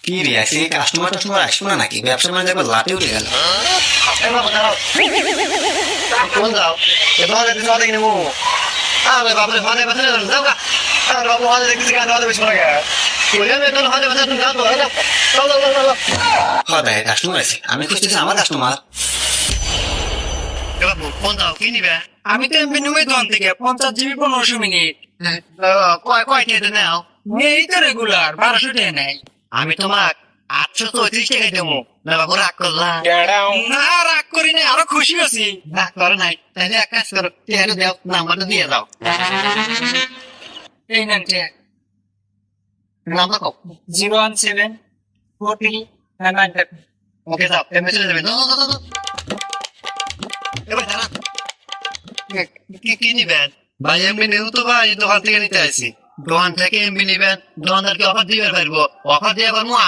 কি রে আজকে কাস্টমার টাস্টমার আসবো না নাকি? ব্যবসা মানে একবার লাটে উঠে গেল। কোন যাও এবার দেখতে যাও দেখি নেবো আরে বাপরে ফাদে বাসে যাও গা আরে বাবু হাতে দেখতে গান হাতে বেশি লাগে বলে বেতন হাতে বাসে তুমি যাও চলো চলো চলো হ্যাঁ কাস্টমার আছে, আমি খুঁজতেছি আমার কাস্টমার। এবার কোন যাও কি নিবে আমি তো এমবি নেবই দোকান থেকে 50 জিবি 1500 মিনিট। কয় কয় টিতে নাও এই তো রেগুলার 1200 টাকা নেই। আমি তোমাক 834 টাকা দেবো না বাবু রাগ করলাম না রাগ করি না, আরো খুশি আছি। রাগ করে নাই তাহলে এক কাজ করো টিয়াটা দাও নাম্বারটা দিয়ে দাও এই নেন ঠিক নাম্বার কও 017 40 9 ওকে যাও এমএস চলে যাবে এবার দাঁড়া কি নিবেন ভাই এমবি নেব তো ভাই দোকান থেকে নিতে আসি দোকান থেকে এমবি নিবেন দোকানদারকে অফার দিবে পারবো অফার দিয়ে পারবো